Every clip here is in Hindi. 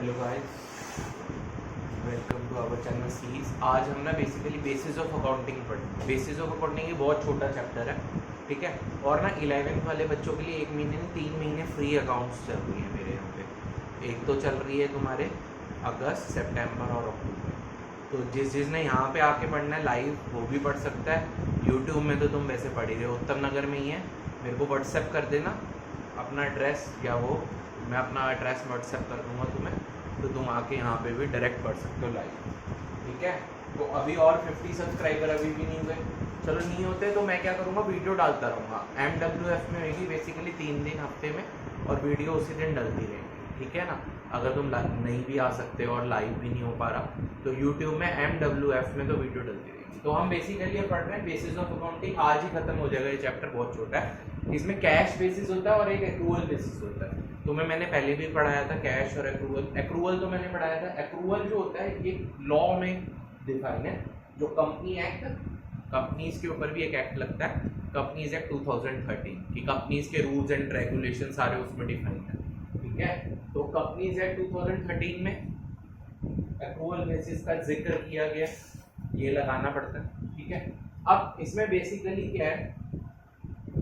Hello guys, welcome to our channel series. आज हम ना बेसिकली बेसिस ऑफ अकाउंटिंग पढ़ेंगे। बेसिस ऑफ अकाउंटिंग ये बहुत छोटा चैप्टर है, ठीक है। और ना 11th वाले बच्चों के लिए 1 महीने नहीं 3 महीने फ्री अकाउंट्स चल रही है मेरे यहाँ पे। एक तो चल रही है तुम्हारे अगस्त, सितंबर और अक्टूबर। तो जिसने यहाँ पे आके पढ़ना है लाइव वो भी पढ़ सकता है। यूट्यूब में तो तुम वैसे पढ़ ही रहे हो, उत्तम नगर में ही है। मेरे को व्हाट्सएप कर देना अपना एड्रेस, या वो मैं अपना एड्रेस व्हाट्सएप कर दूँगा तुम्हें, तो तुम आके यहाँ पे भी डायरेक्ट पढ़ सकते हो लाइव, ठीक है। तो अभी और 50 सब्सक्राइबर अभी भी नहीं हुए। चलो नहीं होते तो मैं क्या करूँगा, वीडियो डालता रहूँगा। MWF में होगी बेसिकली 3 दिन हफ्ते में, और वीडियो उसी दिन डलती रहेगी, ठीक है ना। अगर तुम नहीं भी आ सकते और लाइव भी नहीं हो पा रहा तो यूट्यूब में MWF में तो वीडियो डलती रहेगी। तो हम बेसिकली ये पढ़ रहे हैं बेसिस ऑफ अकाउंटिंग। आज ही खत्म हो जाएगा ये चैप्टर, बहुत छोटा है। इसमें कैश बेसिस होता है और एक एक्रूअल बेसिस होता है। तुम्हें मैंने पहले भी पढ़ाया था कैश और एक्रूअल। एक्रूअल तो मैंने पढ़ाया था। एक्रूअल जो होता है ये लॉ में डिफाइन है, जो कंपनी एक्ट, कंपनीज के ऊपर भी एक एक्ट लगता है, कंपनीज एक्ट 2013, कि कंपनीज के रूल्स एंड रेगुलेशन सारे उसमें डिफाइन है, ठीक है। तो कंपनीज एक्ट 2013 में एक्रूअल बेसिस का जिक्र किया गया, ये लगाना पड़ता है, ठीक है। अब इसमें बेसिकली क्या है,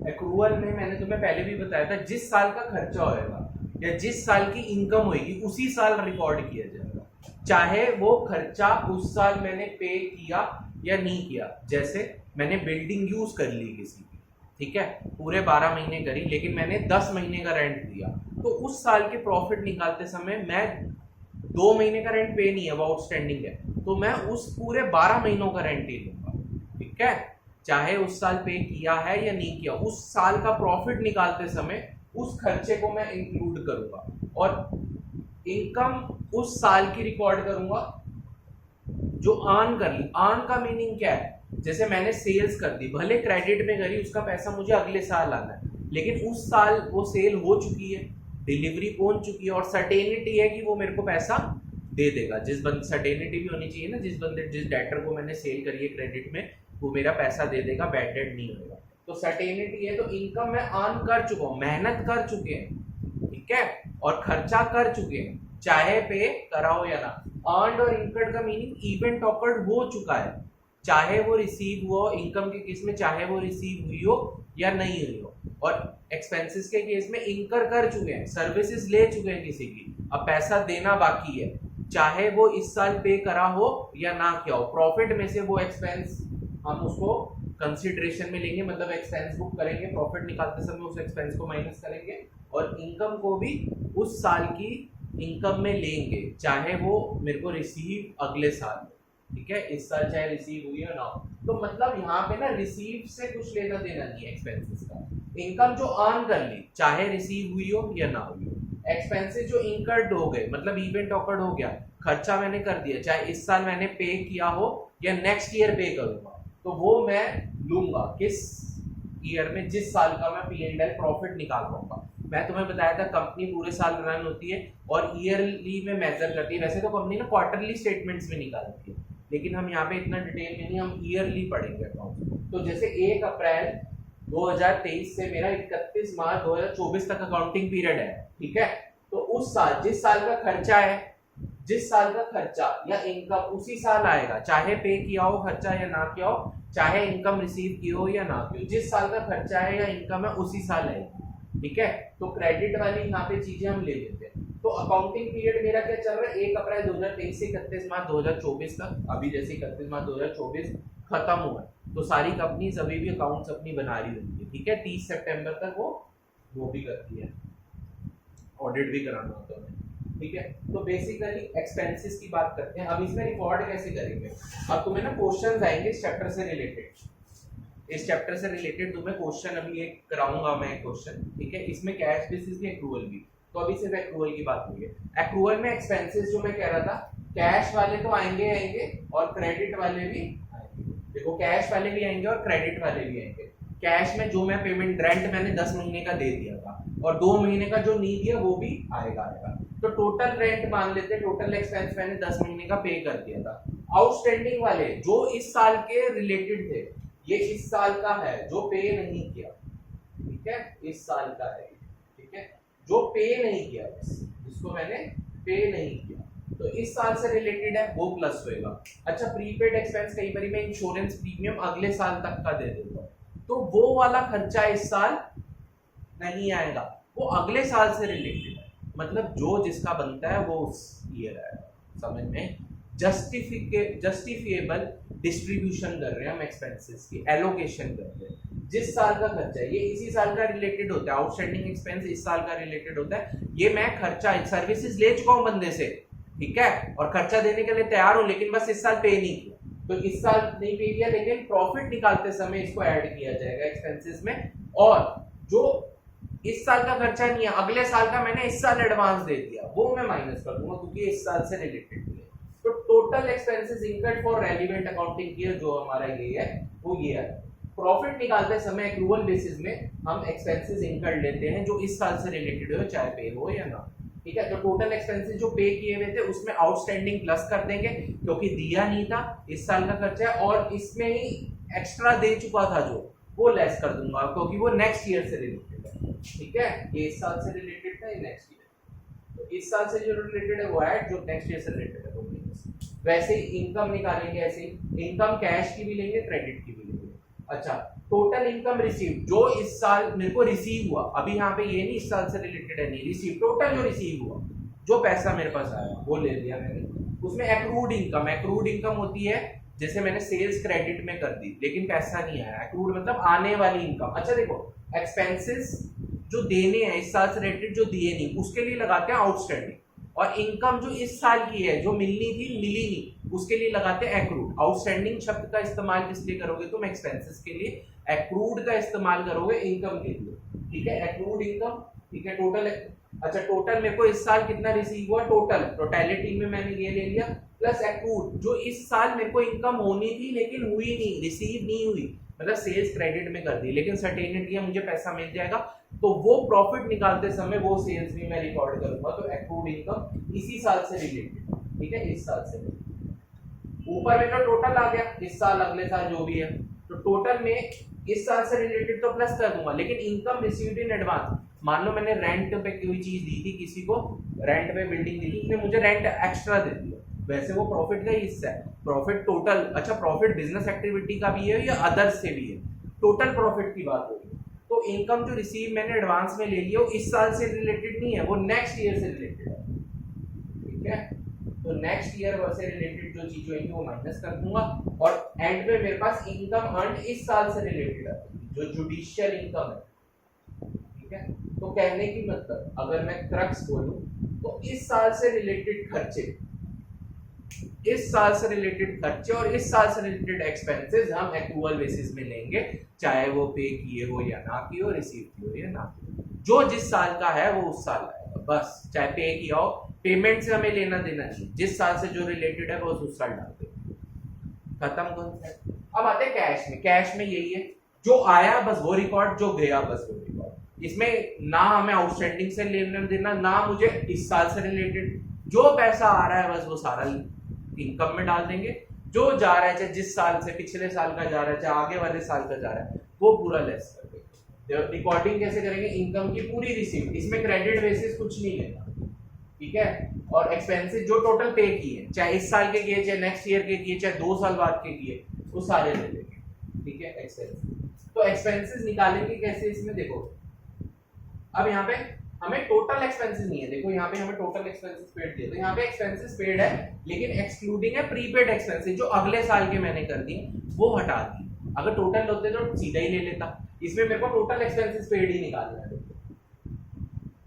एक्रूअल में मैंने तुम्हें पहले भी बताया था, जिस साल का खर्चा होएगा या जिस साल की इनकम होएगी उसी साल रिकॉर्ड किया जाएगा, चाहे वो खर्चा उस साल मैंने पे किया या नहीं किया। जैसे मैंने बिल्डिंग यूज कर ली किसी की, ठीक है, पूरे 12 महीने करी, लेकिन मैंने 10 महीने का रेंट दिया, तो उस साल के प्रॉफिट निकालते समय मैं 2 महीने का रेंट पे नहीं है, वो आउटस्टैंडिंग है, तो मैं उस पूरे 12 महीनों का रेंट ही लूंगा, ठीक है। चाहे उस साल पे किया है या नहीं किया, उस साल का प्रॉफिट निकालते समय उस खर्चे को मैं इंक्लूड करूंगा, और इनकम उस साल की रिकॉर्ड करूंगा जो अर्न कर ली। अर्न का मीनिंग क्या है, जैसे मैंने सेल्स कर दी, भले क्रेडिट में करी, उसका पैसा मुझे अगले साल आना है, लेकिन उस साल वो सेल हो चुकी है, डिलीवरी पहुंच चुकी है, और सर्टेनिटी है कि वो मेरे को पैसा दे देगा। सर्टेनिटी भी होनी चाहिए ना, जिस डेटर को मैंने सेल करी है क्रेडिट में, वो मेरा पैसा दे देगा, बैड डेट नहीं होगा। तो सर्टेनिटी है, तो इनकम में अर्न कर चुका हूं, मेहनत कर चुके हैं, ठीक है, और खर्चा कर चुके हैं, चाहे पे कराओ या ना। अर्नड और इनकर्ड का मीनिंग इवेंट ऑकर्ड हो चुका है, चाहे वो रिसीव हुआ इनकम के केस में, चाहे वो रिसीव हुई हो या नहीं हुई हो। और एक्सपेंसेस के केस में इनकर कर चुके हैं, सर्विसेज ले चुके हैं किसी की, अब पैसा देना बाकी है, चाहे वो इस साल पे करा हो या ना किया हो। प्रॉफिट में से वो एक्सपेंस हम उसको कंसिडरेशन में लेंगे, मतलब एक्सपेंस बुक करेंगे, प्रॉफिट निकालते समय उस एक्सपेंस को माइनस करेंगे, और इनकम को भी उस साल की इनकम में लेंगे, चाहे वो मेरे को रिसीव अगले साल, ठीक है, इस साल चाहे रिसीव हुई हो ना हो। तो मतलब यहाँ पे ना रिसीव से कुछ लेना देना नहीं है एक्सपेंसेस का। इनकम जो अर्न कर ली, चाहे रिसीव हुई हो या ना हुई हो। एक्सपेंसेस जो इनकर्ड हो गए, मतलब इवेंट ऑकर्ड हो गया, खर्चा मैंने कर दिया, चाहे इस साल मैंने पे किया हो या नेक्स्ट ईयर पे करूंगा, तो वो मैं लूंगा किस ईयर में, जिस साल का मैं P&L प्रॉफिट निकाल पाऊंगा। मैं तुम्हें बताया था कंपनी पूरे साल रन होती है और ईयरली में मेजर करती है। वैसे तो कंपनी ना क्वार्टरली स्टेटमेंट्स में निकालती है, लेकिन हम यहाँ पे इतना डिटेल में नहीं, हम ईयरली पढ़ेंगे अकाउंट। तो जैसे 1 अप्रैल 2023 से मेरा 31 मार्च 2024 तक अकाउंटिंग पीरियड है, ठीक है। तो उस साल जिस साल का खर्चा है, जिस साल का खर्चा या इनकम उसी साल आएगा, चाहे पे किया हो खर्चा या ना किया हो, चाहे इनकम रिसीव की हो या ना की हो, जिस साल का खर्चा है या इनकम है उसी साल आएगी, ठीक है। तो क्रेडिट वाली यहाँ पे चीजें हम ले लेते हैं। तो अकाउंटिंग पीरियड मेरा क्या चल रहा है, 1 अप्रैल 2023 से 31 मार्च 2024 तक। अभी जैसे 31 मार्च 2024 खत्म हुआ, तो सारी कंपनीज अभी भी अकाउंट्स अपनी बना रही होती है, ठीक है। 30 सितंबर तक वो भी करती है, ऑडिट भी कराना होता है, ठीक है। तो बेसिकली एक्सपेंसेस की बात करते हैं। अब इसमें रिकॉर्ड कैसे करेंगे, अब तुम्हें ना क्वेश्चंस आएंगे इस चैप्टर से रिलेटेड। इस चैप्टर से रिलेटेड तुम्हें क्वेश्चन अभी एक कराऊंगा मैं, एक क्वेश्चन, ठीक है। इसमें कैश बेसिस भी, एक्रूअल भी, तो अभी सिर्फ एक्रूअल की बात हुई है। एक्रूअल में एक्सपेंसेस जो मैं कह रहा था, कैश वाले तो आएंगे और क्रेडिट वाले भी आएंगे। देखो कैश वाले भी आएंगे और क्रेडिट वाले भी आएंगे। कैश में जो मैं पेमेंट, रेंट मैंने 10 महीने का दे दिया था, और 2 महीने का जो नहीं दिया वो भी आएगा। तो टोटल रेंट मान लेते हैं, टोटल एक्सपेंस मैंने 10 महीने का पे कर दिया था। आउटस्टैंडिंग वाले जो इस साल के रिलेटेड थे, ये इस साल का है जो पे नहीं किया, ठीक है, इस साल का है, ठीक है, जो पे नहीं किया, बस जिसको मैंने पे नहीं किया तो इस साल से रिलेटेड है वो प्लस होएगा। अच्छा प्रीपेड एक्सपेंस कई बार मैं इंश्योरेंस प्रीमियम अगले साल तक का दे दूंगा तो वो वाला खर्चा इस साल नहीं आएगा, वो अगले साल से रिलेटेड है। मतलब जो जिसका बनता है वो उस ईयर आएगा। समझ में? जस्टिफिएबल डिस्ट्रीब्यूशन कर रहे हैं हम एक्सपेंसेस की, एलोकेशन कर रहे हैं। जिस साल का खर्चा है ये इसी साल का रिलेटेड होता है, आउटस्टैंडिंग एक्सपेंस इस साल का रिलेटेड होता है। ये मैं खर्चा सर्विसेज ले चुका हूं बंदे से, ठीक है, और खर्चा देने के लिए तैयार हूं, लेकिन बस इस साल पे नहीं किया तो इस साल नहीं पे किया, लेकिन प्रॉफिट निकालते समय इसको ऐड किया जाएगा एक्सपेंसेस में। और जो इस साल का खर्चा नहीं है अगले साल का मैंने इस साल एडवांस दे दिया वो मैं माइनस कर दूंगा क्योंकि इस साल से रिलेटेड है। तो total expenses incurred for relevant accounting year जो हमारा ये है वो ये है। प्रॉफिट निकालते समय एक्रूवल बेसिस में हम एक्सपेंसेस इनकर्ड लेते हैं जो इस साल से रिलेटेड हो, चाहे पे हो या ना, ठीक है। तो टोटल एक्सपेंसेस जो पे किए हुए थे उसमें आउटस्टैंडिंग प्लस कर देंगे क्योंकि दिया नहीं था, इस साल का खर्चा है, और इसमें ही एक्स्ट्रा दे चुका था जो वो लेस कर दूंगा क्योंकि वो नेक्स्ट ईयर से रिलेटेड है, ठीक है। ये इस साल से रिलेटेड था, ये नेक्स्ट ईयर, तो इस साल से जो रिलेटेड है वो ऐड, जो नेक्स्ट ईयर से रिलेटेड है वो माइनस। वैसे ही इनकम निकालेंगे, ऐसे ही इनकम कैश की भी लेंगे क्रेडिट की भी लेंगे। अच्छा टोटल इनकम रिसीव जो इस साल मेरे को रिसीव हुआ, अभी यहाँ पे ये नहीं इस साल से रिलेटेड है, नहीं रिसीव, टोटल जो रिसीव हुआ जो पैसा मेरे पास आया वो ले लिया मैंने। उसमें एक्रूड इनकम होती है जैसे मैंने सेल्स क्रेडिट में कर दी लेकिन पैसा नहीं आया, एक्रूड मतलब आने वाली इनकम। अच्छा देखो एक्सपेंसेस जो देने हैं इस साल से रिलेटेड जो दिए नहीं उसके लिए लगाते हैं आउटस्टैंडिंग, और इनकम जो इस साल की है जो मिलनी थी मिली नहीं उसके लिए लगाते हैं एक्रूड। आउटस्टैंडिंग शब्द का इस्तेमाल किस लिए करोगे तुम एक्सपेंसेस के लिए, एक्रूड का इस्तेमाल करोगे इनकम के लिए, ठीक है। एक्रूड इनकम, ठीक है। टोटल, अच्छा टोटल मेरे को इस साल कितना रिसीव हुआ, टोटलिटी में मैंने ये ले लिया, प्लस एक्रूड जो इस साल मेरे को इनकम होनी थी लेकिन हुई नहीं, रिसीव नहीं हुई, मतलब सेल्स क्रेडिट में कर दी लेकिन सर्टेनिटी है मुझे पैसा मिल जाएगा, तो वो प्रॉफिट निकालते समय वो सेल्स भी मैं रिकॉर्ड करूंगा। तो एक्रूड इनकम इसी साल से रिलेटेड, ठीक है, इस साल से। ऊपर में तो टोटल आ गया इस साल अगले साल जो भी है, तो टोटल में इस साल से रिलेटेड तो प्लस कर दूंगा, लेकिन इनकम रिसीव्ड इन एडवांस, मान लो मैंने रेंट पे कोई चीज दी थी किसी को, रेंट पे बिल्डिंग दी थी, उसने मुझे रेंट एक्स्ट्रा दे दिया, वैसे वो प्रॉफिट का ही हिस्सा है। प्रॉफिट टोटल, अच्छा प्रॉफिट बिजनेस एक्टिविटी का भी है या अदर्स से भी है, टोटल प्रॉफिट की बात होगी। तो इनकम जो रिसीव मैंने एडवांस में ले लिया वो इस साल से रिलेटेड नहीं है, वो नेक्स्ट ईयर से रिलेटेड है, ठीक है। तो नेक्स्ट ईयर से रिलेटेड जो चीज होगी वो माइनस कर दूंगा, और एंड में मेरे पास इनकम अर्न इस साल से रिलेटेड है जो जुडिशियल इनकम है, ठीक है। तो कहने की मतलब अगर मैं क्रक्स बोलूं तो इस साल से रिलेटेड खर्चे, इस साल से रिलेटेड खर्चे और इस साल से रिलेटेड एक्सपेंसेस हम एक्रूवल बेसिस में लेंगे, चाहे वो पे किए हो या ना किए हो, रिसीव किए हो या ना किए, जो जिस साल का है वो उस साल आएगा बस, चाहे पे किया हो, पेमेंट से हमें लेना देना नहीं, जिस साल से जो रिलेटेड है वो उस साल डाल देंगे, खत्म कॉन्सेप्ट। अब आते हैं कैश में। कैश में यही है, जो आया बस वो रिकॉर्ड, जो गया बस वो रिकॉर्ड। इसमें ना हमें आउटस्टैंडिंग से लेना देना, ना मुझे इस साल से रिलेटेड, जो पैसा आ रहा है बस वो सारा इनकम में डाल देंगे, जो जा रहा है चाहे जिस साल से पिछले साल का जा रहा है चाहे आगे वाले साल का जा रहा है वो पूरा लेस कर देंगे। रिकॉर्डिंग कैसे करेंगे, इनकम की पूरी रिसीव, इसमें क्रेडिट बेसिस कुछ नहीं लेना, ठीक है। और एक्सपेंसेस जो टोटल पे किए, चाहे इस साल के किए, चाहे नेक्स्ट ईयर के किए, चाहे 2 साल बाद के किए, वो सारे ले लेंगे, ठीक है। एक्सपेंसेस, तो एक्सपेंसेस निकालेंगे कैसे, इसमें देखो अब यहाँ पे हमें टोटल एक्सपेंसेस नहीं है, देखो यहाँ पे हमें टोटल एक्सपेंसेस पेड दिए, तो यहाँ पे एक्सपेंसेस पेड है लेकिन एक्सक्लूडिंग है प्रीपेड एक्सपेंसेस जो अगले साल के मैंने कर दिए वो हटा दिए। अगर टोटल होते तो सीधा ही ले लेता, इसमें मेरे को टोटल एक्सपेंसेस पेड ही निकालना है,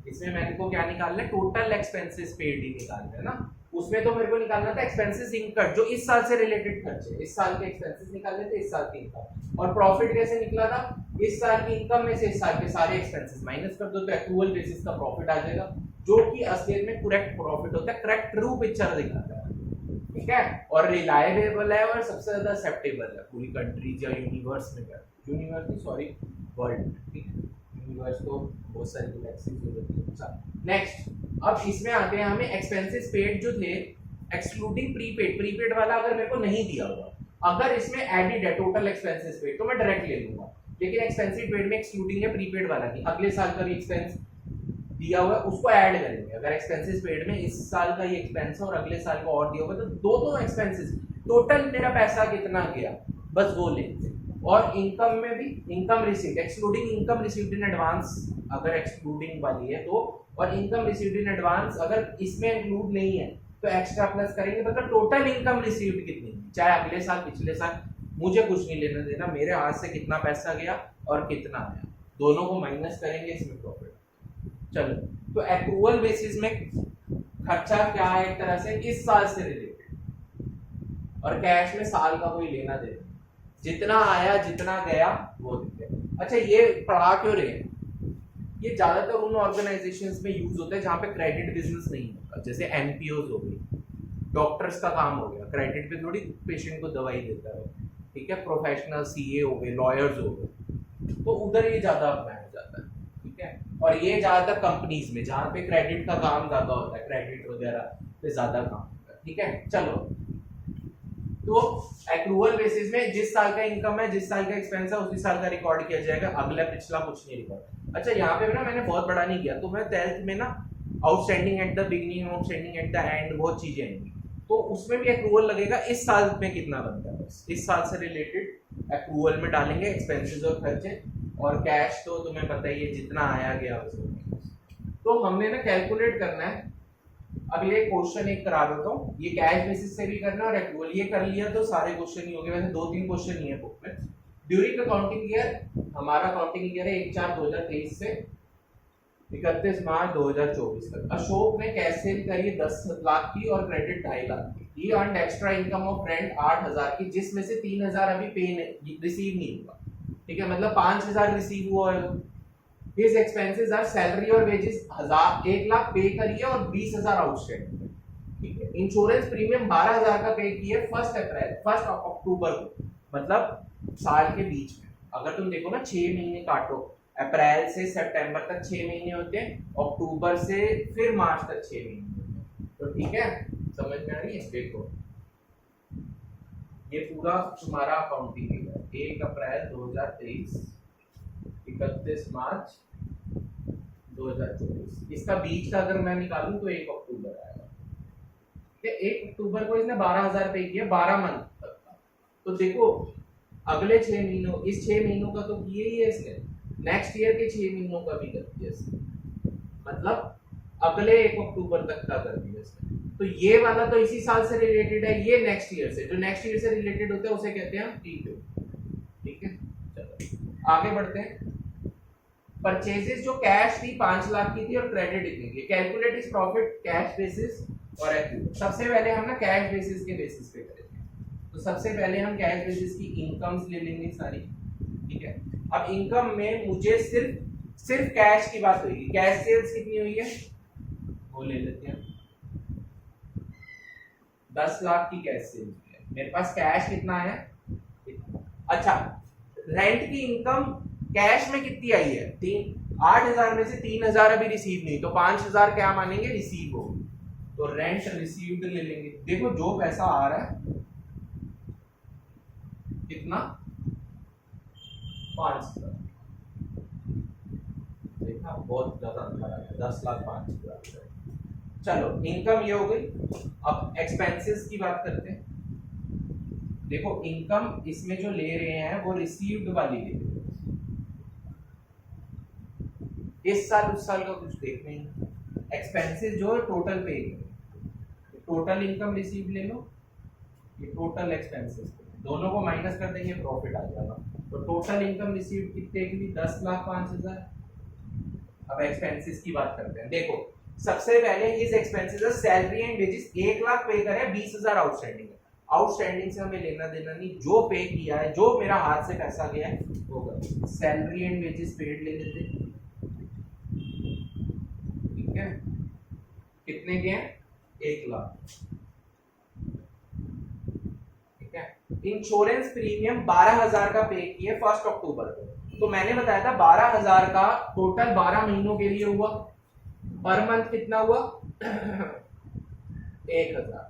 इसमें मेरे को क्या निकालना है, टोटल एक्सपेंसेस पेड ही निकालना है ना। उसमें तो मेरे को निकालना था एक्सपेंसेस इनकर्ड जो इस साल से रिलेटेड खर्चे, इस साल के एक्सपेंसेस निकालने थे, इस साल की इनकम। और प्रॉफिट कैसे निकला था, इस साल की इनकम में से इस साल के सारे एक्सपेंसेस माइनस कर दो तो एक्रूवल बेसिस का प्रॉफिट आ जाएगा, जो कि असलियत में करेक्ट प्रॉफिट होता है, करेक्ट ट्रू पिक्चर दिखाता है, ठीक है। और रिलायबल है और सबसे ज्यादा एक्सेप्टेबल है पूरी कंट्रीज या यूनिवर्स में, यूनिवर्स नहीं सॉरी वर्ल्ड, ठीक है। यूनिवर्स को बहुत सारी गैलेक्सीज होती है। नेक्स्ट, अब इसमें आते हैं हमें एक्सपेंसेस पेड जो थे एक्सक्लूडिंग प्रीपेड, प्रीपेड वाला अगर मेरे को नहीं दिया हुआ, अगर इसमें एडेड है टोटल एक्सपेंसेस पेड तो मैं डायरेक्ट ले लूंगा, लेकिन एक्सपेंसिव पेड में एक्सक्लूडिंग है प्रीपेड वाला नहीं, अगले साल का भी एक्सपेंस दिया हुआ है उसको ऐड करेंगे। अगर एक्सपेंसेस पेड में इस साल का ये एक्सपेंस है और अगले साल का और दिया होगा तो दो एक्सपेंसेस टोटल मेरा पैसा कितना गया बस वो लेते हैं। और इनकम में भी income received excluding income received in advance अगर एक्सक्लूडिंग वाली है तो, और इनकम रिसीव्ड इन एडवांस अगर इसमें इंक्लूड नहीं है तो एक्स्ट्रा प्लस करेंगे। मतलब टोटल इनकम रिसीव्ड कितनी, चाहे अगले साल पिछले साल, मुझे कुछ नहीं लेना देना, मेरे हाथ से कितना पैसा गया और कितना आया, दोनों को माइनस करेंगे, इसमें प्रॉफिट। चलो तो एक्रूअल बेसिस में खर्चा क्या है, एक तरह से इस साल से रिलेटेड, और कैश में साल का कोई लेना देना, जितना आया जितना गया वो देते। अच्छा ये पढ़ा क्यों रहे हैं, ये ज्यादातर उन ऑर्गेनाइजेशंस में यूज होता है जहाँ पे क्रेडिट बिजनेस नहीं होता, जैसे एनपीओज हो गई, डॉक्टर्स का काम हो गया, क्रेडिट पे थोड़ी पेशेंट को दवाई देता है, ठीक है, प्रोफेशनल सीए हो गए, लॉयर्स हो गए, तो उधर ये ज्यादा अपनाया जाता है, ठीक है। और ये ज्यादातर कंपनीज में जहाँ पे क्रेडिट का काम ज्यादा होता है, क्रेडिट वगैरह पे ज्यादा काम होता है, ठीक है। चलो तो एक्रूअल बेसिस में जिस साल का इनकम है, जिस साल का एक्सपेंस है, उसी साल का रिकॉर्ड किया जाएगा, अगला पिछला कुछ नहीं रिकॉर्ड। अच्छा यहाँ पे ना मैंने बहुत बड़ा नहीं किया, तो मैं 12th में ना outstanding at the beginning, outstanding at the end, बहुत चीजें आएंगी, तो उसमें भी एक्रूअल लगेगा, इस साल में कितना बनता है, बस इस साल से रिलेटेड एक्रूअल में डालेंगे एक्सपेंसेस और खर्चे, और कैश तो तुम्हें पता ही है जितना आया गया उसमें। तो हमने ना कैलकुलेट करना है, अब ये क्वेश्चन एक करा देता हूँ, ये कैश बेसिस से भी करना और एक्रूअल, ये कर लिया तो सारे क्वेश्चन ही हो गए, वैसे 2-3 क्वेश्चन ही है बुक में। ड्यूरिंग अकाउंटिंग ईयर, हमारा अकाउंटिंग ईयर है 1/4/2023 से 31 मार्च 2024 तक। अशोक ने कैश सेल करी 10 लाख की और क्रेडिट 2.5 लाख की। ही earned extra income of rent 8,000 की, जिसमें से 3,000 अभी रिसीव नहीं हुआ, ठीक है, मतलब 5,000 रिसीव हुआ है। His expenses are salary और wages 1 लाख पे करी है और 20,000 आउटस्टैंडिंग, ठीक है। इंश्योरेंस प्रीमियम 12,000 का पे किया 1 अक्टूबर को, मतलब साल के बीच में। अगर तुम देखो ना 6 महीने काटो, अप्रैल से सितंबर तक 6 महीने होते हैं, अक्टूबर से फिर मार्च तक 6 महीने होते हैं, तो ठीक है, समझ में आ रही है। देखो ये पूरा तुम्हारा अकाउंटिंग है, 1 अप्रैल 2023 31 मार्च 2024, इसका बीच का अगर मैं निकालूं तो 1 अक्टूबर आएगा, ठीक है। 1 अक्टूबर को इसने 12,000 पे किया 12 मंथ तक का, तो देखो अगले 6 महीनों, इस 6 महीनों का तो किया ही है इसने, नेक्स्ट ईयर के 6 महीनों का भी कर दिया इसने, मतलब अगले 1 अक्टूबर तक का कर दिया इसने। तो ये वाला तो इसी साल से रिलेटेड है, ये नेक्स्ट ईयर से, जो नेक्स्ट ईयर से रिलेटेड होता है उसे कहते हैं T2, ठीक है। चलो आगे बढ़ते हैं। परचेजेस जो कैश थी 5 लाख की थी और क्रेडिट इतनी थी। Calculate is profit cash basis और एक्रूअल। सबसे पहले हम ना कैश बेसिस के बेसिस पे करेंगे, तो सबसे पहले हम कैश बेसिस की इनकम्स ले लेंगे सारी, ठीक है। अब इनकम में मुझे सिर्फ कैश की बात होगी, कैश सेल्स कितनी हुई है वो ले लेते हैं, 10 लाख की कैश सेल्स हुई है, मेरे पास कैश कितना है। अच्छा रेंट की इनकम कैश में कितनी आई है, 8,000 में से 3,000 अभी रिसीव नहीं, तो 5,000 क्या मानेंगे रिसीव हो, तो रेंट रिसीव्ड ले लेंगे। देखो जो पैसा आ रहा है कितना, 5,000, देखा बहुत ज्यादा अंतर आ गया, 10 लाख 5,000। चलो इनकम ये हो गई। अब एक्सपेंसेस की बात करते हैं। देखो इनकम इसमें जो ले रहे हैं वो रिसीव्ड वाली ले रहे हैं, इस साल उस साल का कुछ देख नहीं। एक्सपेंसेस जो है टोटल पे, टोटल इनकम रिसीव ले लो, ये टोटल एक्सपेंसेस, दोनों को माइनस कर देंगे प्रॉफिट आ जाएगा। तो टोटल इनकम रिसीव कितने की थी, 10 लाख 5,000। अब एक्सपेंसेस की बात करते हैं। देखो सबसे पहले इस एक्सपेंसेस है सैलरी एंड वेजेस, 1 लाख पे करे, 20,000 आउटस्टैंडिंग है। आउटस्टैंडिंग से हमें लेना देना नहीं, जो पे किया है, जो मेरा हाथ से पैसा गया है होगा। सैलरी एंड वेजेस पेड ले लेते हैं, ठीक है, कितने के हैं 1 लाख, ठीक है। इंश्योरेंस प्रीमियम 12,000 का पे किया 1 अक्टूबर को, तो मैंने बताया था 12,000 का टोटल 12 महीनों के लिए हुआ, पर मंथ कितना हुआ 1,000,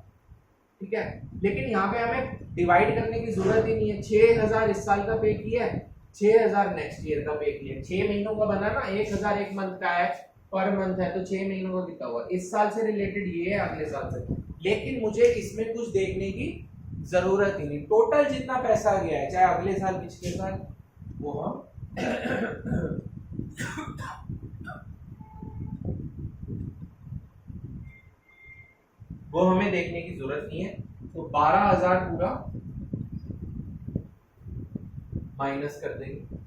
ठीक है। लेकिन यहाँ पे हमें डिवाइड करने की जरूरत ही नहीं है, 6,000 इस साल का पे किया है, 6,000 नेक्स्ट ईयर का पे किया है, 6 महीनों का बना ना, 1,000 एक मंथ का है, पर मंथ है तो 6 महीनों का कितना हुआ, इस साल से रिलेटेड ये है, अगले साल से, लेकिन मुझे इसमें कुछ देखने की जरूरत ही नहीं, टोटल जितना पैसा गया है चाहे अगले साल पिछले साल, वो हम वो हमें देखने की जरूरत नहीं है। तो 12,000 पूरा माइनस कर देंगे।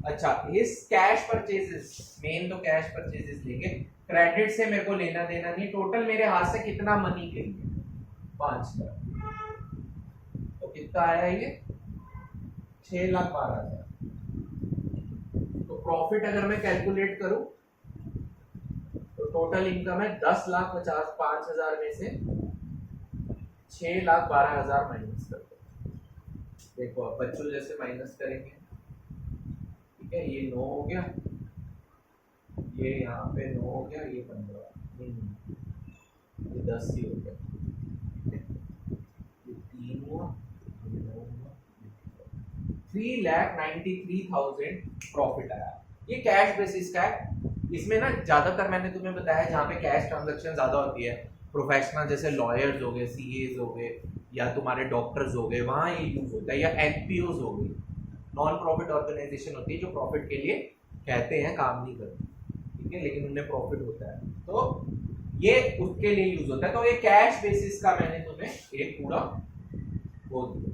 अच्छा, इस कैश परचेजेस, मेन तो कैश परचेजेस लेंगे, क्रेडिट से मेरे को लेना देना नहीं, टोटल मेरे हाथ से कितना मनी गई, 5 लाख, तो कितना आया ये 6,12,000। तो प्रॉफिट अगर मैं कैलकुलेट करूं तो टोटल इनकम है 10,55,000 में से 6,12,000 माइनस कर दो। देखो अब बच्चों जैसे माइनस करेंगे, ठीक है, ये 9 हो गया, ये यहाँ पे 9 हो गया, ये 15, ये 10 ही हो गया, ये 3 हुआ, ये 9 हुआ, 3,93,000 प्रॉफिट आया। ये कैश बेसिस का है। इसमें ना ज्यादातर मैंने तुम्हें बताया जहाँ पे कैश ट्रांजैक्शन ज्यादा होती है, प्रोफेशनल जैसे लॉयर्स हो गए, सीएज हो गए, या तुम्हारे डॉक्टर्स हो गए, वहाँ ये यूज होता है, या एनपीओज हो गई, नॉन प्रॉफिट ऑर्गेनाइजेशन होती है जो प्रॉफिट के लिए कहते हैं, काम नहीं करते, ठीक है, लेकिन उन्हें प्रॉफिट होता है, तो ये उसके लिए यूज होता है। तो ये कैश बेसिस का मैंने तुम्हें एक पूरा बोल दिया।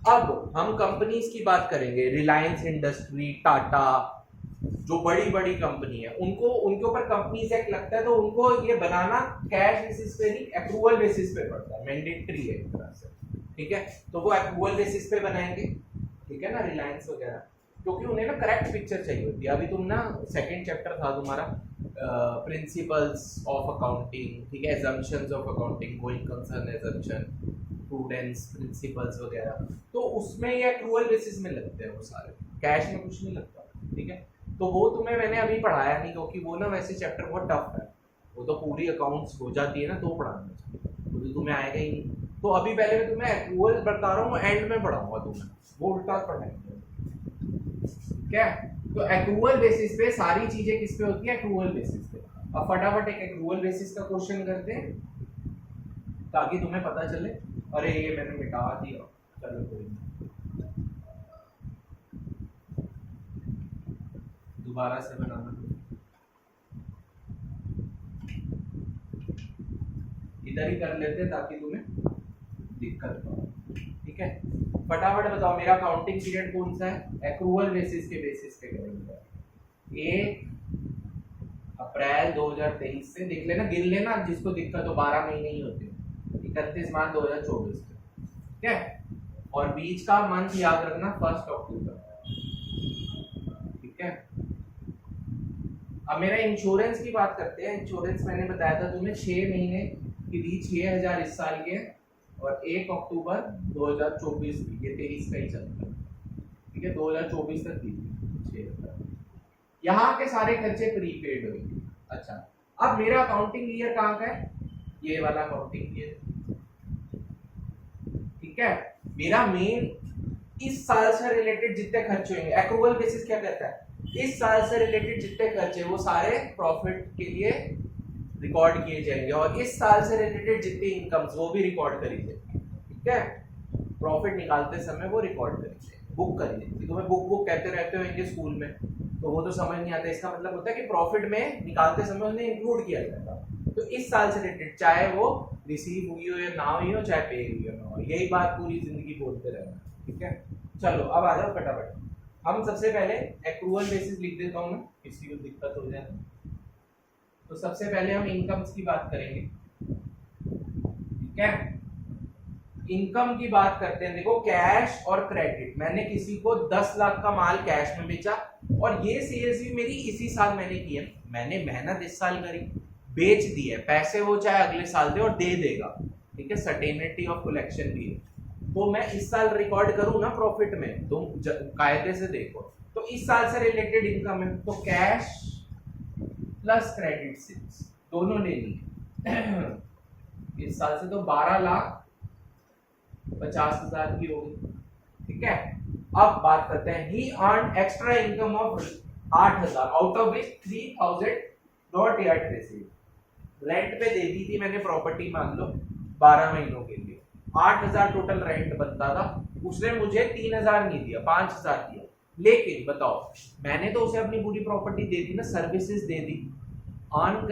अब हम कंपनीज की बात करेंगे, रिलायंस इंडस्ट्री, टाटा, जो बड़ी बड़ी कंपनी है, उनको उनके ऊपर कंपनीज एक्ट लगता है, तो उनको ये बनाना कैश बेसिस पे नहीं, एक्रूवल बेसिस पे पड़ता है, मैंडेटरी है एक तरह से, ठीक है, तो वो एक्रूवल बेसिस पे बनाएंगे, ठीक है ना, रिलायंस वगैरह, क्योंकि उन्हें ना करेक्ट पिक्चर चाहिए होती है। अभी तुम ना सेकंड चैप्टर था तुम्हारा प्रिंसिपल्स ऑफ अकाउंटिंग, ठीक है, assumptions of accounting, going concern assumption, prudence principles वगैरह, तो उसमें ये एक्रूवल बेसिस में लगते हैं वो सारे, कैश में कुछ नहीं लगता, ठीक है, तो वो तुम्हें मैंने अभी पढ़ाया नहीं, क्योंकि वो ना वैसे चैप्टर बहुत टफ है, वो तो पूरी अकाउंट्स हो जाती है ना, तो पढ़ाना चाहिए, तो तुम्हें आएगा ही नहीं। तो अभी पहले मैं तुम्हें एक्रूवल बता रहा हूँ, एंड में पढ़ाऊंगा तुम्हें, वो उल्टा पढ़ाएंगे, ठीक है। तो एक्रूवल बेसिस पे सारी चीजें किस पे होती है, एक्रूवल बेसिस पे। अब फटाफट एक एक्रूवल बेसिस का क्वेश्चन करते हैं ताकि तुम्हें पता चले। अरे ये मैंने मिटा दिया, चलो कोई नहीं, दोबारा से बनाना, इधर ही कर लेते ताकि तुम्हें दिक्कत ना हो, ठीक है। फटाफट बताओ मेरा काउंटिंग पीरियड कौन सा है, एक्रूवल बेसिस के बेसिस पे करेंगे। 1 अप्रैल 2023 से देख लेना, गिन लेना, जिसको दिक्कत हो, 12 महीने ही होते हैं, 31 मार्च 2024 से, ठीक है, और बीच का मंथ याद रखना 1 अक्टूबर, ठीक है। अब मेरा इंश्योरेंस की बात करते हैं। इंश्योरेंस मैंने बताया था तुम्हें 6 महीने के लिए 6,000 इस साल के, और 1 अक्टूबर 2024 की, ये 23 का ही चलता है, ठीक है, 2024 तक दी 6,000। यहाँ के सारे खर्चे प्रीपेड हुए। अच्छा, अब मेरा अकाउंटिंग ईयर कहाँ का है, ये वाला अकाउंटिंग ईयर, ठीक है। मेरा मेन इस साल से रिलेटेड जितने खर्च होंगे, एक्रूवल बेसिस क्या कहता है, इस साल से रिलेटेड जितने खर्चे वो सारे प्रॉफिट के लिए रिकॉर्ड किए जाएंगे, और इस साल से रिलेटेड जितनी इनकम्स वो भी रिकॉर्ड करी जाएगी, ठीक है। प्रॉफिट निकालते समय वो रिकॉर्ड करेंगे, बुक करी जाएगी। तुम्हें बुक कहते रहते होंगे स्कूल में, तो वो तो समझ नहीं आता, इसका मतलब होता है कि प्रॉफिट में निकालते समय उन्हें इंक्लूड किया जाएगा। तो इस साल से रिलेटेड चाहे वो रिसीव हुई हो या ना हुई हो, चाहे पे हुई हो ना हो, यही बात पूरी जिंदगी बोलते रहना, ठीक है। चलो अब आ जाओ फटाफट, हम सबसे पहले एक्रूवल बेसिस लिख देता हूँ मैं, किसी को दिक्कत हो जाए तो। सबसे पहले हम इनकम्स की बात करेंगे, ठीक है। इनकम की बात करते हैं, देखो कैश और क्रेडिट, मैंने किसी को 10 लाख का माल कैश में बेचा, और ये सेल्स भी मेरी इसी साल मैंने की है, मैंने मेहनत इस साल करी, बेच दी है, पैसे वो चाहे अगले साल दे और दे देगा, ठीक है, सर्टेनिटी ऑफ कलेक्शन भी है, तो मैं इस साल रिकॉर्ड करूं ना प्रॉफिट में, तुम कायदे से देखो, तो इस साल से रिलेटेड इनकम है, तो कैश प्लस क्रेडिट सेल्स दोनों लेनी है। इस साल से तो 12,50,000 की होगी, ठीक है। अब बात करते हैं, he earn extra income of 8,000, out of which 3,000 not yet received. Rent पे दे दी थी मैंने प्रॉपर्टी, मान लो 12 महीनों के लिए, 8,000 टोटल रेंट बनता था, उसने मुझे 3,000 नहीं दिया, 5,000 दिया। लेकिन बताओ मैंने तो उसे अपनी पूरी प्रॉपर्टी दे दी ना, सर्विसेज दे दी। अर्न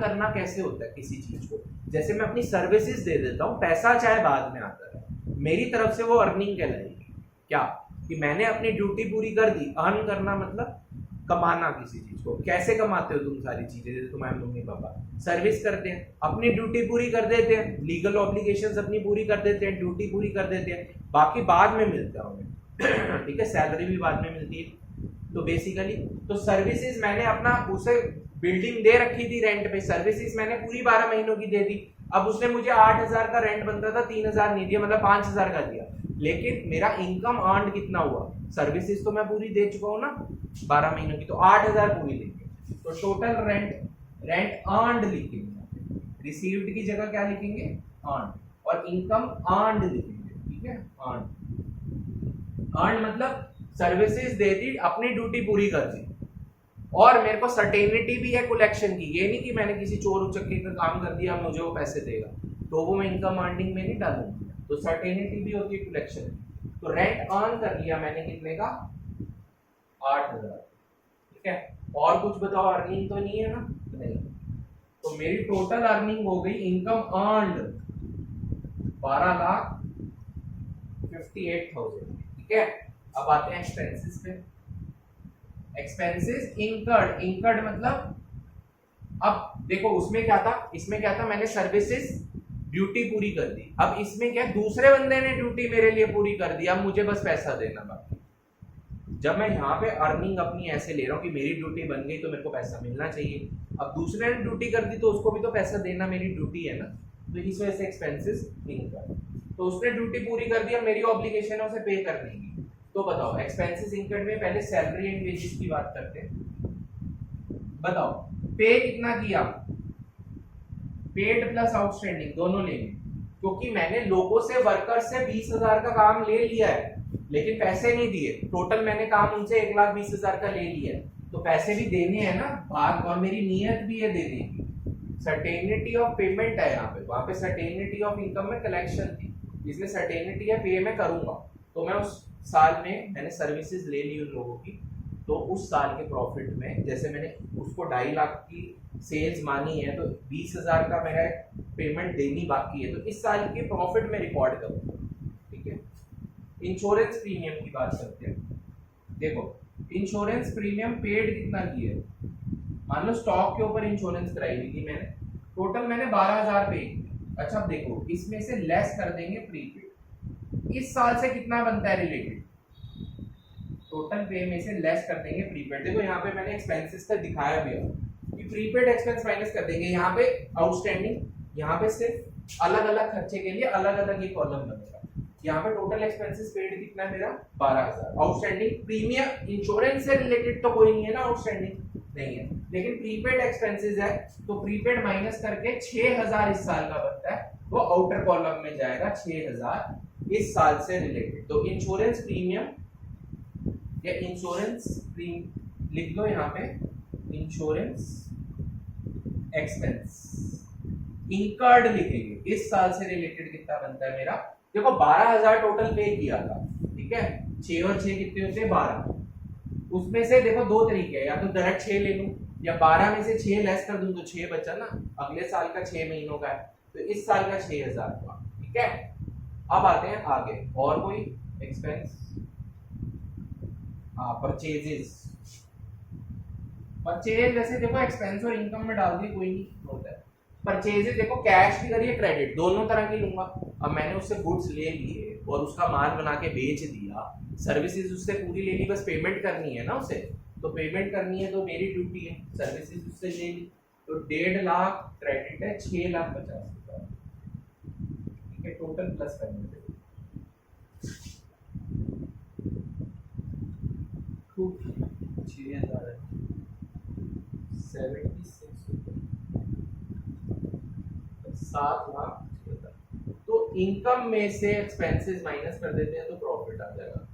करना कैसे होता है किसी चीज को, जैसे मैं अपनी सर्विसेज दे देता हूँ, पैसा चाहे बाद में आता है, मेरी तरफ से वो अर्निंग कहलाएगी। क्या कि मैंने अपनी ड्यूटी पूरी कर दी। अर्न करना मतलब कमाना किसी चीज को। कैसे कमाते हो तुम सारी चीजें, जैसे तुम्हारे मम्मी पापा सर्विस करते हैं, अपनी ड्यूटी पूरी कर देते हैं, लीगल ऑब्लिगेशंस अपनी पूरी कर देते हैं, ड्यूटी पूरी कर देते हैं, बाकी बाद में मिलता है उन्हें। ठीक है, सैलरी भी बाद में मिलती है। तो बेसिकली तो सर्विसेज मैंने अपना उसे बिल्डिंग दे रखी थी रेंट पे, सर्विसेज मैंने पूरी 12 महीनों की दे दी। अब उसने मुझे 8,000 का रेंट बनता था, 3,000 नहीं दिया, मतलब 5,000 का दिया। लेकिन मेरा इनकम अर्न कितना हुआ, सर्विसेज तो मैं पूरी दे चुका हूँ ना 12 महीनों की, तो 8,000 पूरी देंगे। तो टोटल रेंट अर्नड लिखेंगे, रिसीव्ड की जगह क्या लिखेंगे, अर्न, और इनकम अर्नड लिखेंगे। ठीक है, अर्न मतलब सर्विसेज दे दी, अपनी ड्यूटी पूरी कर दी, और मेरे को सर्टेनिटी भी है कलेक्शन की। ये नहीं कि मैंने किसी चोर उचक्के का काम कर दिया मुझे वो पैसे देगा, तो वो मैं इनकम अर्निंग में नहीं डालूंगा। तो सर्टेनिटी भी होती है कलेक्शन की। तो रेंट अर्न कर लिया मैंने कितने का, 8,000। ठीक है, और कुछ बताओ, अर्निंग तो नहीं है ना, नहीं। तो मेरी टोटल अर्निंग हो गई, इनकम अर्नड 12,58,000। ठीक है, अब आते हैं एक्सपेंसेस पे। एक्सपेंसेस इंकर्ड मतलब, अब देखो उसमें क्या था, इसमें क्या था, मैंने सर्विसेज ड्यूटी पूरी कर दी। अब इसमें क्या, दूसरे बंदे ने ड्यूटी मेरे लिए पूरी कर दी, अब मुझे बस पैसा देना बाकी। जब मैं यहाँ पे अर्निंग अपनी ऐसे ले रहा हूँ कि मेरी ड्यूटी बन गई तो मेरे को पैसा मिलना चाहिए, अब दूसरे ने ड्यूटी कर दी तो उसको भी तो पैसा देना मेरी ड्यूटी है ना, तो इस वजह से एक्सपेंसेस इंकर्ड। तो उसने ड्यूटी पूरी कर दी, अब मेरी ऑब्लिगेशन है उसे पे करने की। तो बताओ एक्सपेंसेस इंकर्ड में पहले सैलरी एंड वेजेस की बात करते हैं। बताओ पे कितना किया, पेड प्लस आउटस्टैंडिंग दोनों लेंगे, क्योंकि मैंने लोगों से, वर्कर से 20,000 का काम ले लिया है लेकिन पैसे नहीं दिए। टोटल मैंने काम उनसे 1,20,000 का ले लिया है, तो पैसे भी देने हैं ना बात, और मेरी नीयत भी है देने की। सर्टेनिटी ऑफ पेमेंट है यहाँ पे, वहां पे सर्टेनिटी ऑफ इनकम में कलेक्शन थी, इसमें सर्टेनिटी है पे मैं करूंगा। तो मैं उस साल में मैंने सर्विसेज ले ली उन लोगों की, तो उस साल के प्रॉफिट में, जैसे मैंने उसको 2.5 लाख की सेल्स मानी है, तो 20,000 का मेरा पेमेंट देनी बाकी है, तो इस साल के प्रॉफिट में रिकॉर्ड करूंगा। ठीक है, इंश्योरेंस प्रीमियम की बात करते हैं। देखो इंश्योरेंस प्रीमियम पेड कितना की है, मान लो स्टॉक के ऊपर इंश्योरेंस कराई हुई थी मैंने, टोटल मैंने 12,000 पे किया। अच्छा देखो इसमें से लेस कर देंगे प्रीपेड, इस साल से कितना बनता है रिलेटेड, टोटल पे में से लेस कर देंगे प्रीपेड। देखो यहाँ पे मैंने एक्सपेंसेस का दिखाया भी है कि प्रीपेड एक्सपेंस माइनस कर देंगे, यहाँ पे आउटस्टैंडिंग, यहाँ पे सिर्फ अलग अलग खर्चे के लिए अलग अलग ये कॉलम बनेगा। यहाँ पे टोटल एक्सपेंसेस पेड कितना है मेरा, 12,000। आउटस्टैंडिंग प्रीमियम इंश्योरेंस से रिलेटेड तो कोई नहीं है ना, आउटस्टैंडिंग नहीं है, लेकिन प्रीपेड एक्सपेंसेस है, तो प्रीपेड माइनस करके 6,000 इस साल का बनता है, वो आउटर कॉलम में जाएगा 6,000 इस साल से रिलेटेड। तो इंश्योरेंस प्रीमियम या इंश्योरेंस लिख लो यहाँ पे, इंश्योरेंस एक्सपेंस इंकर्ड लिखेंगे, इस साल से रिलेटेड कितना बनता है मेरा। देखो 12,000 टोटल पे किया था, ठीक है, 6 और 6 कितने होते हैं, 12। उसमें से देखो दो तरीके हैं, या तो डायरेक्ट 6 ले लूं, या 12 में से 6 लेस कर दूं तो 6 बचा ना, अगले साल का 6 महीनों का है, तो इस साल का 6,000 हुआ। ठीक है, अब आते हैं आगे, और कोई एक्सपेंस, परचेजेस। परचेज वैसे देखो एक्सपेंस और इनकम में डाल दिए, कोई नहीं होता है। परचेजेस देखो कैश भी करिए क्रेडिट, दोनों तरह की लूंगा। अब मैंने उससे गुड्स ले लिए और उसका माल बना के बेच दिया, सर्विसेज उससे पूरी ले ली, बस पेमेंट करनी है ना उसे, तो पेमेंट करनी है तो मेरी ड्यूटी है, सर्विसेज उससे ले ली, तो 1.5 लाख क्रेडिट है, 6,50,000। ठीक है, टोटल प्लस करने पे 6,000 7,00,000। तो इनकम में से एक्सपेंसेस माइनस कर देते हैं तो प्रॉफिट आ जाएगा।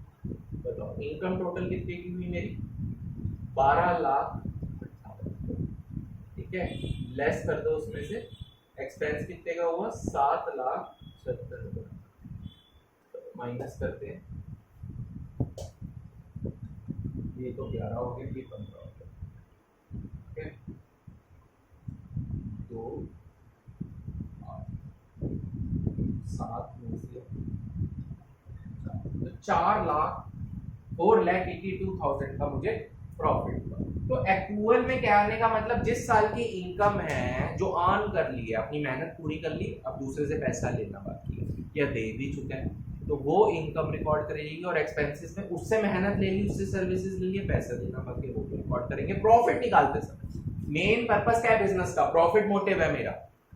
बताओ इनकम टोटल कितने की हुई मेरी, 12,00,000। ठीक है, लेस कर दो उसमें से एक्सपेंस कितने का हुआ 7,76,000, माइनस करते हैं, ये तो 11 हो गया, ये 15 हो गया, ठीक है, तो 7 में से 4,82,000 का मुझे प्रॉफिट हुआ। तो एक्रूअल में क्या आने का मतलब, जिस साल की इनकम है जो अर्न कर ली है, अपनी मेहनत पूरी कर ली, अब दूसरे से पैसा लेना बाकी है या दे भी चुके हैं, तो वो इनकम रिकॉर्ड करेगी, और एक्सपेंसेस में उससे मेहनत ले ली, उससे सर्विसेज ले लिए, पैसा देना बाकी वो भी रिकॉर्ड करेंगे। प्रॉफिट निकालते समय मेन पर्पस क्या है बिजनेस का, प्रॉफिट मोटिव है मेरा,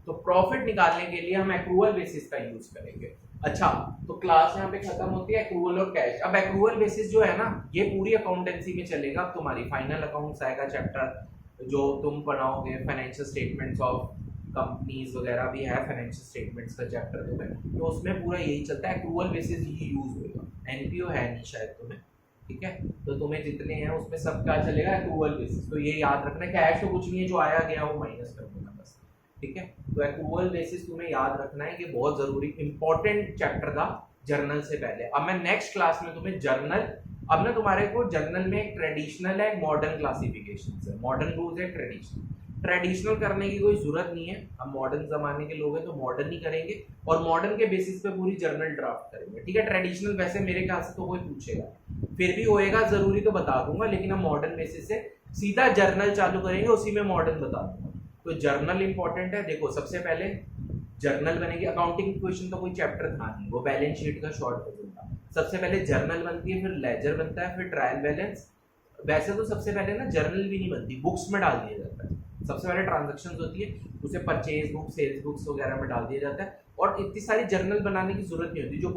तो प्रॉफिट निकालने के लिए हम एक्रूअल बेसिस का यूज करेंगे। अच्छा, तो क्लास यहाँ पे खत्म होती है एक्रूअल और कैश। अब एक्रूअल बेसिस जो है ना, ये पूरी अकाउंटेंसी में चलेगा। अब तुम्हारी फाइनल अकाउंट्स आएगा चैप्टर जो तुम बनाओगे, फाइनेंशियल स्टेटमेंट्स ऑफ कंपनीज वगैरह भी है, फाइनेंशियल स्टेटमेंट्स का चैप्टर तुम्हें, तो उसमें पूरा यही चलता है, एक्रूअल बेसिस ही यूज होगा। एनपीओ है नहीं शायद तुम्हें, ठीक है, तो तुम्हें जितने हैं उसमें सब क्या चलेगा, एक्रूअल बेसिस। तो ये याद रखना, कैश तो कुछ नहीं है, जो आया गया वो माइनस कर देना बस, ठीक है। तो एक्रूअल बेसिस तुम्हें याद रखना है, ये बहुत जरूरी इंपॉर्टेंट चैप्टर था जर्नल से पहले। अब मैं नेक्स्ट क्लास में तुम्हें जर्नल, अब ना तुम्हारे को जर्नल में एक ट्रेडिशनल है, मॉडर्न क्लासिफिकेशन है, मॉडर्न रूल्स है, ट्रेडिशनल करने की कोई जरूरत नहीं है। अब मॉडर्न जमाने के लोग हैं तो मॉडर्न ही करेंगे, और मॉडर्न के बेसिस पे पूरी जर्नल ड्राफ्ट करेंगे, ठीक है। ट्रेडिशनल वैसे मेरे ख्याल से तो कोई पूछेगा, फिर भी होएगा जरूरी तो बता दूंगा, लेकिन हम मॉडर्न बेसिस से सीधा जर्नल चालू करेंगे, उसी में मॉडर्न बता दूंगा। तो जर्नल इंपॉर्टेंट है। देखो सबसे पहले जर्नल बनेगी, अकाउंटिंग क्वेश्चन तो कोई चैप्टर था नहीं, वो बैलेंस शीट का शॉर्ट वर्जन था। सबसे पहले जर्नल बनती है, फिर लेजर बनता है, फिर ट्रायल बैलेंस। वैसे तो सबसे पहले ना जर्नल भी नहीं बनती, बुक्स में डाल दिया जाता है। सबसे पहले ट्रांजैक्शंस होती है, उसे परचेज बुक, सेल्स बुक्स वगैरह में डाल दिया जाता है, और इतनी सारी जर्नल बनाने की जरूरत नहीं होती। जो